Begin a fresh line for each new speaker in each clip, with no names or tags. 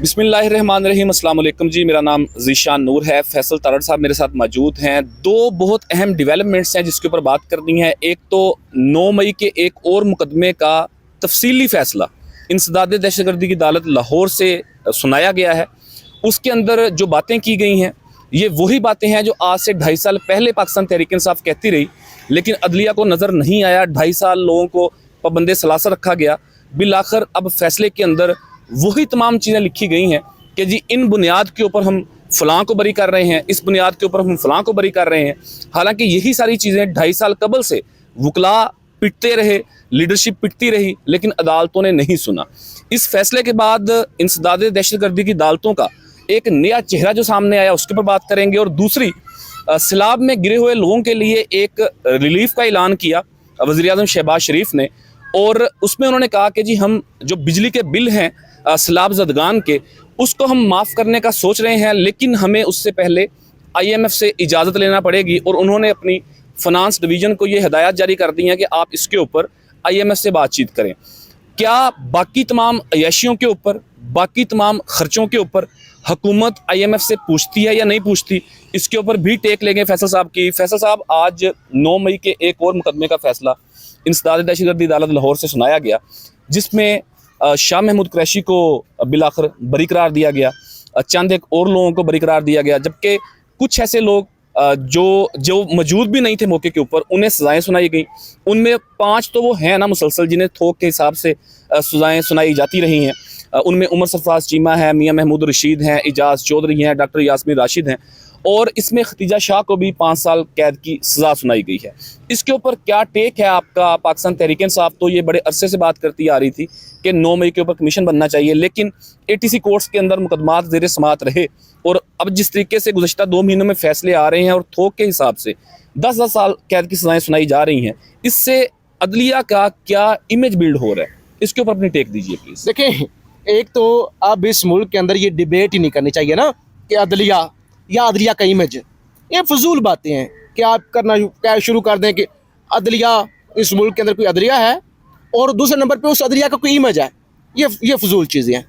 बिस्मिल्लाहिर्रहमानिर्रहीम, अस्सलाम वालेकुम जी। मेरा नाम ज़ीशान नूर है। फैसल तारड़ साहब मेरे साथ मौजूद हैं। दो बहुत अहम डेवलपमेंट्स हैं जिसके ऊपर बात करनी है। एक तो 9 मई के एक और मुकदमे का तफसीली फ़ैसला इंसदाद दहशतगर्दी की अदालत लाहौर से सुनाया गया है। उसके अंदर जो बातें की गई हैं ये वही बातें हैं जो आज से 2.5 साल पहले पाकिस्तान तहरीक इंसाफ कहती रही, लेकिन अदलिया को नज़र नहीं आया। 2.5 साल लोगों को पाबंद सलासा रखा गया। बिल आखिर अब फैसले के अंदर वही तमाम चीज़ें लिखी गई हैं कि जी इन बुनियाद के ऊपर हम फ़लाँ को बरी कर रहे हैं, इस बुनियाद के ऊपर हम फ़लाँ को बरी कर रहे हैं। हालांकि यही सारी चीज़ें 2.5 साल कबल से वकला पिटते रहे, लीडरशिप पिटती रही, लेकिन अदालतों ने नहीं सुना। इस फैसले के बाद इंसदाद दहशतगर्दी की अदालतों का एक नया चेहरा जो सामने आया उसके पर बात करेंगे। और दूसरी, सैलाब में गिरे हुए लोगों के लिए एक रिलीफ का ऐलान किया वज़ीर-ए-आज़म शहबाज शरीफ ने, और उसमें उन्होंने कहा कि जी हम जो बिजली के बिल हैं सैलाब ज़दगान के, उसको हम माफ़ करने का सोच रहे हैं, लेकिन हमें उससे पहले IMF से इजाज़त लेना पड़ेगी। और उन्होंने अपनी फ़ाइनेंस डिवीज़न को ये हिदायत जारी कर दी है कि आप इसके ऊपर IMF से बातचीत करें। क्या बाकी तमाम अय्याशियों के ऊपर, बाकी तमाम ख़र्चों के ऊपर हुकूमत IMF से पूछती है या नहीं पूछती, इसके ऊपर भी टेक लेंगे फैसल साहब की। फैसल साहब, आज 9 मई के एक और मुकदमे का फ़ैसला इंसदाद दहशतगर्दी अदालत लाहौर से सुनाया गया, जिसमें शाह महमूद कुरैशी को बिलाखिर बरी करार दिया गया, चंद एक और लोगों को बरी करार दिया गया, जबकि कुछ ऐसे लोग जो मौजूद भी नहीं थे मौके के ऊपर, उन्हें सज़ाएँ सुनाई गई। उनमें 5 तो वो हैं ना मुसलसल, जिन्हें थोक के हिसाब से सज़ाएँ सुनाई जाती रही हैं। उनमें उमर सरफराज चीमा है, मियाँ महमूद रशीद हैं, इजाज़ चौधरी हैं, डॉक्टर यास्मीन राशिद हैं, और इसमें खतीजा शाह को भी 5 साल कैद की सज़ा सुनाई गई है। इसके ऊपर क्या टेक है आपका? पाकिस्तान तहरीक इंसाफ तो ये बड़े अरसे से बात करती आ रही थी कि 9 मई के ऊपर कमीशन बनना चाहिए, लेकिन ATC कोर्ट्स के अंदर मुकदमात ज़ेर समात रहे, और अब जिस तरीके से गुज़श्ता 2 महीनों में फ़ैसले आ रहे हैं और थोक के हिसाब से 10-10 साल कैद की सज़ाएँ सुनाई जा रही हैं, इससे अदलिया का क्या इमेज बिल्ड हो रहा है? इसके ऊपर अपनी टेक दीजिए प्लीज़।
देखें, एक तो अब इस मुल्क के अंदर ये डिबेट ही नहीं करनी चाहिए ना कि अदलिया या अदलिया का इमेज, ये फजूल बातें हैं कि आप करना क्या शुरू कर दें कि अदलिया, इस मुल्क के अंदर कोई अदलिया है और दूसरे नंबर पे उस अदलिया का कोई इमेज है। ये फजूल चीज़ें हैं।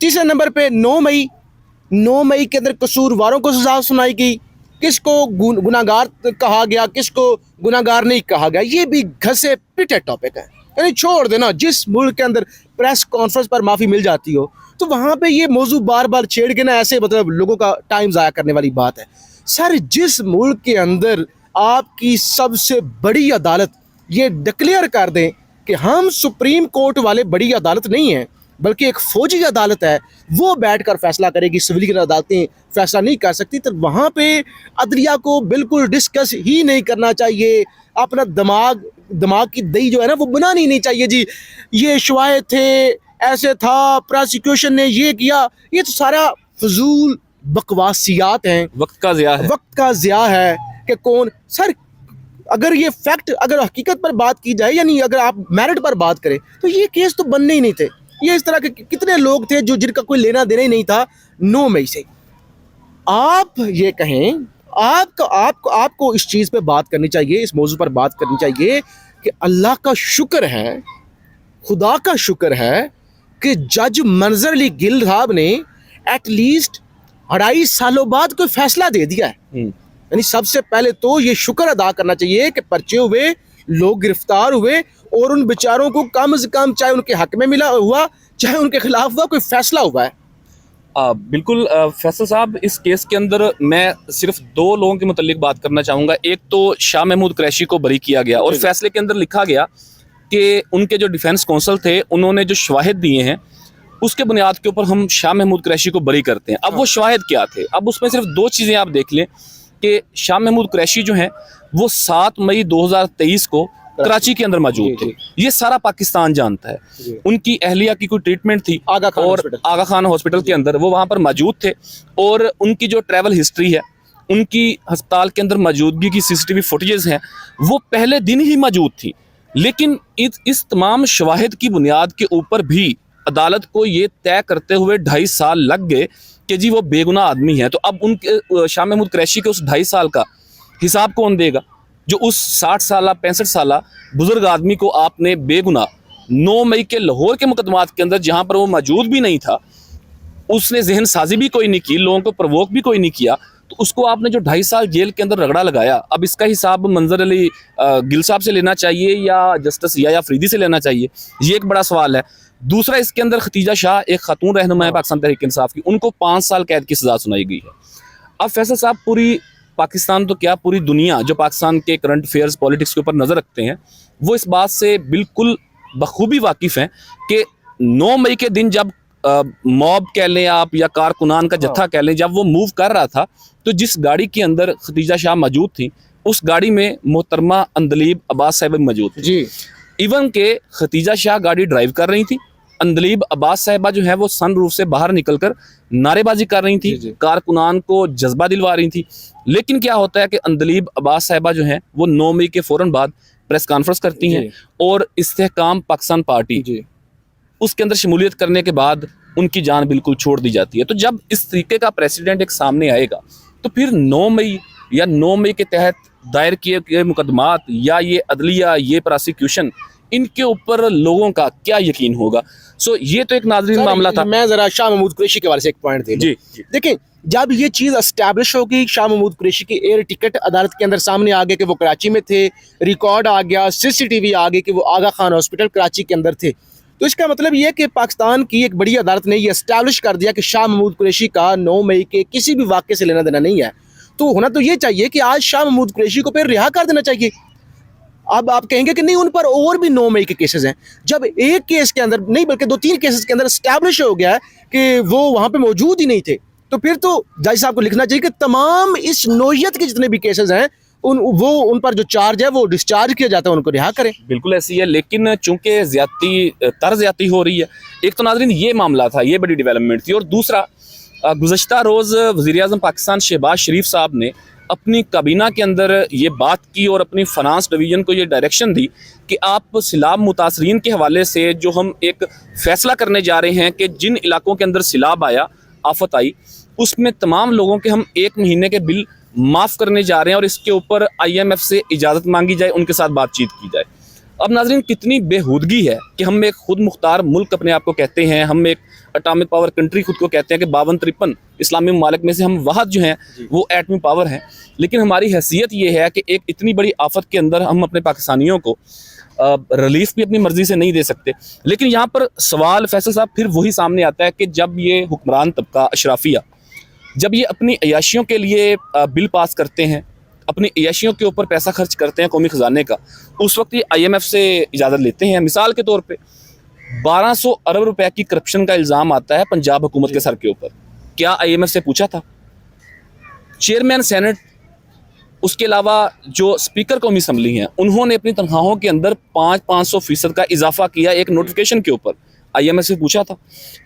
तीसरे नंबर पे 9 मई के अंदर कसूरवारों को सजा सुनाई गई, किसको गुनाहगार कहा गया, किसको गुनाहगार नहीं कहा गया, ये भी घसे पिटे टॉपिक है। यानी छोड़ देना, जिस मुल्क के अंदर प्रेस कॉन्फ्रेंस पर माफ़ी मिल जाती हो तो वहाँ पे ये मौजू बार बार छेड़ के ना, ऐसे मतलब लोगों का टाइम ज़ाया करने वाली बात है। सर, जिस मुल्क के अंदर आपकी सबसे बड़ी अदालत ये डिक्लेयर कर दें कि हम सुप्रीम कोर्ट वाले बड़ी अदालत नहीं हैं बल्कि एक फ़ौजी अदालत है, वो बैठकर फैसला करेगी, सिविलियन अदालतें फैसला नहीं कर सकती, तो वहाँ पे अदलिया को बिल्कुल डिस्कस ही नहीं करना चाहिए। अपना दिमाग की दही जो है ना वो बनानी नहीं चाहिए। जी ये शवाहिद थे, ऐसे था, प्रोसिक्यूशन ने ये किया, ये तो सारा फजूल बकवासियात हैं।
वक्त का ज़िया है
कि कौन सर, अगर ये फैक्ट, अगर हकीकत पर बात की जाए, यानी अगर आप मेरिट पर बात करें, तो ये केस तो बनने ही नहीं थे। ये इस तरह के कितने लोग थे जो जिनका कोई लेना देना ही नहीं था 9 मई से। आप ये कहें, आपको इस चीज़ पे बात करनी चाहिए, इस मौजू पर बात करनी चाहिए कि अल्लाह का शुक्र है, खुदा का शुक्र है कि जज मंजर अली गिल साहब ने एटलीस्ट 2.5 सालों बाद कोई फैसला दे दिया है। यानी सबसे पहले तो ये शुक्र अदा करना चाहिए कि पर्चे हुए, लोग गिरफ्तार हुए, और उन बेचारों को कम से कम, चाहे उनके हक में मिला हुआ चाहे उनके खिलाफ हुआ, कोई फैसला हुआ है।
बिल्कुल फैसल साहब, इस केस के अंदर मैं सिर्फ 2 लोगों के मुतल्लिक बात करना चाहूँगा। एक तो शाह महमूद कुरैशी को बरी किया गया और फैसले के अंदर लिखा गया कि उनके जो डिफेंस कौंसल थे उन्होंने जो शवाहिद दिए हैं उसके बुनियाद के ऊपर हम शाह महमूद कुरैशी को बरी करते हैं। अब वो शवाहिद क्या थे? अब उसमें सिर्फ 2 चीज़ें आप देख लें कि शाह महमूद कुरैशी जो हैं वो 7 मई 2023 को कराची के अंदर मौजूद थे। ये सारा पाकिस्तान जानता है। उनकी अहलिया की कोई ट्रीटमेंट थी और आगा खान हॉस्पिटल के अंदर वो वहाँ पर मौजूद थे, और उनकी जो ट्रैवल हिस्ट्री है, उनकी अस्पताल के अंदर मौजूदगी की CCTV फुटेजेस हैं, वो पहले दिन ही मौजूद थी। लेकिन इस तमाम शवाहिद की बुनियाद के ऊपर भी अदालत को ये तय करते हुए 2.5 साल लग गए कि जी वो बेगुनाह आदमी है। तो अब उनके शाह महमूद कुरैशी के उस 2.5 साल का हिसाब कौन देगा, जो उस 60 साल 65 साल बुजुर्ग आदमी को आपने बेगुनाह 9 मई के लाहौर के मुकदमात के अंदर, जहां पर वो मौजूद भी नहीं था, उसने जहन साजी भी कोई नहीं की, लोगों को प्रवोक भी कोई नहीं किया, तो उसको आपने जो 2.5 साल जेल के अंदर रगड़ा लगाया, अब इसका हिसाब मंजर अली गिल साहब से लेना चाहिए या जस्टिस या अफरीदी से लेना चाहिए, ये एक बड़ा सवाल है। दूसरा, इसके अंदर खतीजा शाह एक खातून रहनुमा है पाकिस्तान तहरीक इंसाफ की, उनको 5 साल कैद की सज़ा सुनाई गई है। अब फैसल साहब पूरी पाकिस्तान तो क्या पूरी दुनिया जो पाकिस्तान के करंट अफेयर्स पॉलिटिक्स के ऊपर नज़र रखते हैं, वो इस बात से बिल्कुल बखूबी वाकिफ़ हैं कि 9 मई के दिन जब मॉब कह लें आप या कारकुनान का जत्था कह लें, जब वो मूव कर रहा था तो जिस गाड़ी के अंदर खतीजा शाह मौजूद थी, उस गाड़ी में मोहतरमा अंदलीब अब्बास साहिबा मौजूद थी जी। इवन के खतीजा शाह गाड़ी ड्राइव कर रही थी, अंदलीब अब्बास साहिबा जो है वो सन रूफ से बाहर निकलकर नारेबाजी कर रही थी, कारकुनान को जज्बा दिलवा रही थी। लेकिन क्या होता है कि अंदलीब अब्बास साहिबा जो है वो 9 मई के फ़ौरन बाद प्रेस कॉन्फ्रेंस करती हैं और इस्तेहकाम पाकिस्तान पार्टी उसके अंदर शमूलियत करने के बाद उनकी जान बिल्कुल छोड़ दी जाती है। तो जब इस तरीके का प्रेसिडेंट एक सामने आएगा तो फिर 9 मई या 9 मई के तहत दायर किए गए मुकदमात या ये अदलिया, ये प्रोसिक्यूशन, इनके ऊपर लोगों का क्या यकीन होगा। सो ये तो एक नाज़रीन मामला था।
मैं ज़रा शाह महमूद कुरैशी के बारे से एक पॉइंट दे
जी।
देखें, जब ये चीज़ एस्टैब्लिश होगी, शाह महमूद कुरैशी की एयर टिकट अदालत के अंदर सामने आ गया कि वो कराची में थे, रिकॉर्ड आ गया, CCTV आ गई कि वो आगा खान हॉस्पिटल कराची के अंदर थे, तो इसका मतलब ये कि पाकिस्तान की एक बड़ी अदालत ने ये एस्टैब्लिश कर दिया कि शाह महमूद कुरैशी का 9 मई के किसी भी वाक़े से लेना देना नहीं है। तो होना तो ये चाहिए कि आज शाह महमूद कुरैशी को फिर रिहा कर देना चाहिए। अब आप कहेंगे कि नहीं, उन पर और भी 9 मई के केसेस हैं। जब एक केस के अंदर नहीं बल्कि 2-3 केसेस के अंदर एस्टैब्लिश हो गया है कि वो वहाँ पे मौजूद ही नहीं थे, तो फिर तो जज साहब को लिखना चाहिए कि तमाम इस नौइयत के जितने भी केसेस हैं उन पर जो चार्ज है वो डिस्चार्ज किया जाता है, उनको रिहा करें।
बिल्कुल ऐसी है, लेकिन चूंकि ज्यादती हो रही है। एक तो नाज़रीन ये मामला था, ये बड़ी डेवलपमेंट थी। और दूसरा, गुज़श्ता रोज़ वज़ीर-ए-आज़म पाकिस्तान शहबाज शरीफ साहब ने अपनी काबीना के अंदर ये बात की और अपनी फाइनेंस डिवीज़न को ये डायरेक्शन दी कि आप सैलाब मुतासरीन के हवाले से जो हम एक फ़ैसला करने जा रहे हैं कि जिन इलाकों के अंदर सैलाब आया, आफत आई, उसमें तमाम लोगों के हम 1 महीने के बिल माफ़ करने जा रहे हैं और इसके ऊपर IMF से इजाज़त मांगी जाए, उनके साथ बातचीत की जाए। अब नाज़रीन कितनी बेहूदगी है कि हम एक खुद मुख्तार मुल्क अपने आप को कहते हैं, हम एक एटॉमिक पावर कंट्री खुद को कहते हैं कि 52-53 इस्लामी ममालिक में से हम वाहद जो हैं वो एटमी पावर हैं, लेकिन हमारी हैसियत ये है कि एक इतनी बड़ी आफत के अंदर हम अपने पाकिस्तानियों को रिलीफ भी अपनी मर्जी से नहीं दे सकते। लेकिन यहाँ पर सवाल फैसल साहब फिर वही सामने आता है कि जब ये हुक्मरान तबका अशराफिया जब ये अपनी अयाशियों के लिए बिल पास करते हैं, अपनी अयाशियों के ऊपर पैसा खर्च करते हैं कौमी ख़जाने का, उस वक्त ये IMF से इजाज़त लेते हैं। मिसाल के तौर पे 1200 अरब रुपए की करप्शन का इल्ज़ाम आता है पंजाब हुकूमत के सर के ऊपर। क्या IMF से पूछा था? चेयरमैन सेनेट, उसके अलावा जो स्पीकर कौमी असम्बली हैं, उन्होंने अपनी तनख्वाहों के अंदर 500% का इजाफा किया एक नोटिफिकेशन के ऊपर। IMF से पूछा था।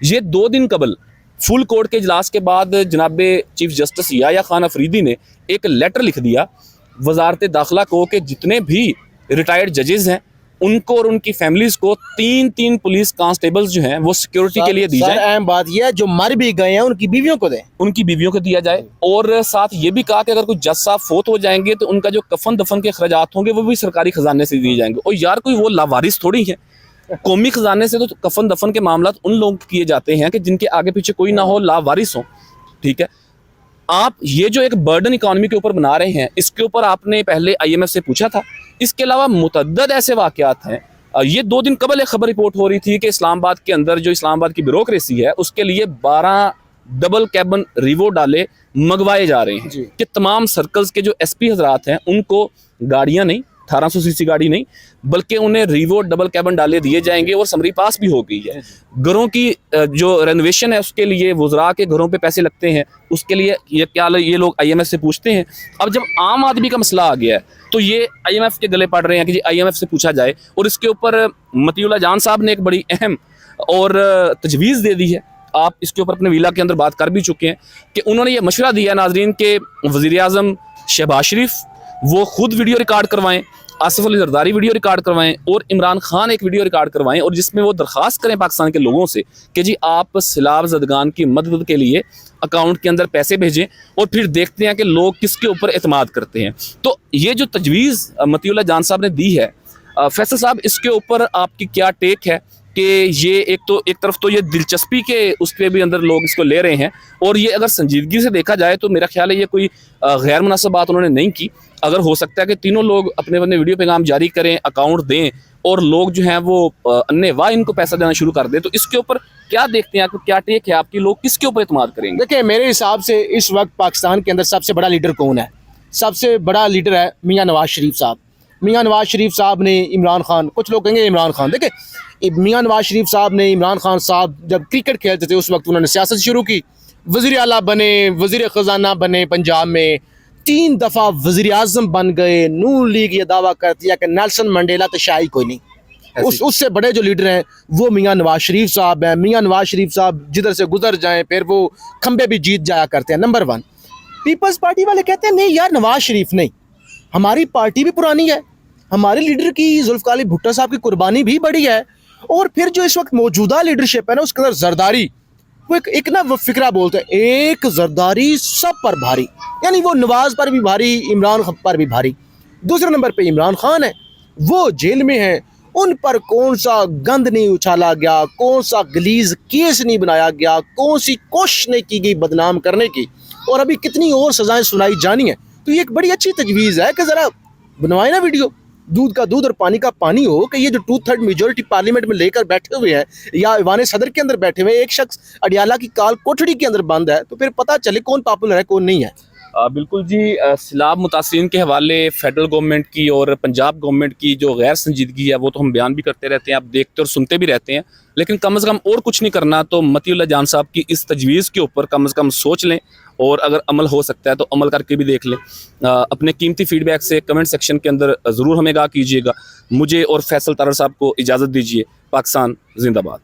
ये 2 दिन कबल फुल कोर्ट के इजलास के बाद जनाब चीफ जस्टिस याह्या खान अफरीदी ने एक लेटर लिख दिया वजारत दाखिला को कि जितने भी रिटायर्ड जजेस हैं उनको और उनकी फैमिलीज को 3-3 पुलिस कांस्टेबल्स जो हैं वो सिक्योरिटी के लिए दी जाए।
अहम बात यह है जो मर भी गए हैं उनकी बीवियों को दें,
उनकी बीवियों को दिया जाए। और साथ ये भी कहा कि अगर कोई जज साहब फोत हो जाएंगे तो उनका जो कफन दफन के अखराजात होंगे वो भी सरकारी खजाने से दिए जाएंगे। और यार कोई वो लावारिस थोड़ी है, कौमी खजाने से तो कफन दफन के मामला उन लोगों किए जाते हैं कि जिनके आगे पीछे कोई ना हो, लावारिस हो। ठीक है, आप ये जो एक बर्डन इकॉनमी के ऊपर बना रहे हैं, इसके ऊपर आपने पहले IMF से पूछा था। इसके अलावा मुतअद्दद ऐसे वाक़यात हैं। ये 2 दिन कबल एक खबर रिपोर्ट हो रही थी कि इस्लामाबाद के अंदर जो इस्लामाबाद की ब्यूरोक्रेसी है उसके लिए 12 डबल कैबन रिवो डाले मंगवाए जा रहे हैं कि तमाम सर्कल्स के जो SP हजरात हैं उनको गाड़ियाँ नहीं, 1800 सीसी गाड़ी नहीं, बल्कि उन्हें रिवो डबल कैबन डाले दिए जाएंगे। और समरी पास भी हो गई है। घरों की जो रेनोवेशन है उसके लिए वज़रा के घरों पे पैसे लगते हैं, उसके लिए ये लोग IMF से पूछते हैं। अब जब आम आदमी का मसला आ गया है तो ये IMF के गले पड़ रहे हैं कि जी IMF से पूछा जाए। और इसके ऊपर मतीउल्लाह जान साहब ने एक बड़ी अहम और तजवीज़ दे दी है। आप इसके ऊपर अपने विला के अंदर बात कर भी चुके हैं कि उन्होंने ये मशवरा दिया नाज़रीन के वज़ीर-ए-आज़म शहबाज शरीफ वो खुद वीडियो रिकॉर्ड करवाएं, आसिफ अली जरदारी वीडियो रिकॉर्ड करवाएं और इमरान खान एक वीडियो रिकॉर्ड करवाएं और जिसमें वो दरख्वास्त करें पाकिस्तान के लोगों से कि जी आप सैलाब ज़दगान की मदद के लिए अकाउंट के अंदर पैसे भेजें और फिर देखते हैं कि लोग किसके ऊपर एतमाद करते हैं। तो ये जो तजवीज़ मतीउल्लाह जान साहब ने दी है, फैसल साहब, इसके ऊपर आपकी क्या टेक है कि ये एक तरफ तो ये दिलचस्पी के उसके भी अंदर लोग इसको ले रहे हैं, और ये अगर संजीदगी से देखा जाए तो मेरा ख्याल है ये कोई गैर मुनासिब बात उन्होंने नहीं की। अगर हो सकता है कि तीनों लोग अपने अपने वीडियो पैगाम जारी करें, अकाउंट दें, और लोग जो हैं वो अन्नेवाह इनको पैसा देना शुरू कर दें, तो इसके ऊपर क्या देखते हैं, आपको क्या टेक है आपकी, लोग किसके ऊपर एतमाद करेंगे?
देखिए, मेरे हिसाब से इस वक्त पाकिस्तान के अंदर सबसे बड़ा लीडर कौन है? सबसे बड़ा लीडर है मियां नवाज शरीफ साहब। मियां नवाज शरीफ साहब ने इमरान खान, कुछ लोग कहेंगे इमरान खान, देखिए मियां नवाज शरीफ साहब ने इमरान खान साहब जब क्रिकेट खेलते थे उस वक्त उन्होंने सियासत शुरू की, वज़ीर आला बने, वज़ीर ख़जाना बने, पंजाब में 3 दफ़ा वज़ीर आज़म बन गए। नून लीग ये दावा करती है कि नेल्सन मंडेला तो शाही कोई नहीं, उससे बड़े जो लीडर हैं वो मियां नवाज शरीफ साहब हैं। मियां नवाज शरीफ साहब जिधर से गुजर जाएं फिर वो खंबे भी जीत जाया करते हैं। नंबर 1, पीपल्स पार्टी वाले कहते हैं नहीं यार नवाज शरीफ नहीं, हमारी पार्टी भी पुरानी है, हमारे लीडर की जुल्फ़िकार अली भुट्टो साहब की कुर्बानी भी बड़ी है, और फिर जो इस वक्त मौजूदा लीडरशिप है ना उसके अंदर जरदारी, वो एक ना वो फिक्रा बोलते हैं, एक जरदारी सब पर भारी, यानी वो नवाज पर भी भारी, इमरान खान पर भी भारी। दूसरे नंबर पे इमरान खान है, वो जेल में है, उन पर कौन सा गंद नहीं उछाला गया, कौन सा गलीज केस नहीं बनाया गया, कौन सी कोशिश नहीं की गई बदनाम करने की, और अभी कितनी और सजाएं सुनाई जानी है। तो ये एक बड़ी अच्छी तजवीज़ है कि ज़रा बनवाए ना वीडियो, दूध का दूध और पानी का पानी हो, कि ये जो 2/3 मेजोरिटी पार्लियामेंट में लेकर बैठे हुए हैं या ईवान सदर के अंदर बैठे हुए, एक शख्स अडियाला की काल कोठड़ी के अंदर बंद है, तो फिर पता चले कौन पॉपुलर है कौन नहीं है।
बिल्कुल जी, सैलाब मुतासिरीन के हवाले फेडरल गवर्नमेंट की और पंजाब गवर्नमेंट की जो गैर संजीदगी है वो तो हम बयान भी करते रहते हैं, आप देखते और सुनते भी रहते हैं, लेकिन कम से कम और कुछ नहीं करना तो मतीउल्लाह जान साहब की इस तजवीज़ के ऊपर कम से कम सोच लें, और अगर अमल हो सकता है तो अमल करके भी देख लें। अपने कीमती फीडबैक से कमेंट सेक्शन के अंदर ज़रूर हमें आगाह कीजिएगा। मुझे और फैसल तारड़ साहब को इजाज़त दीजिए। पाकिस्तान जिंदाबाद।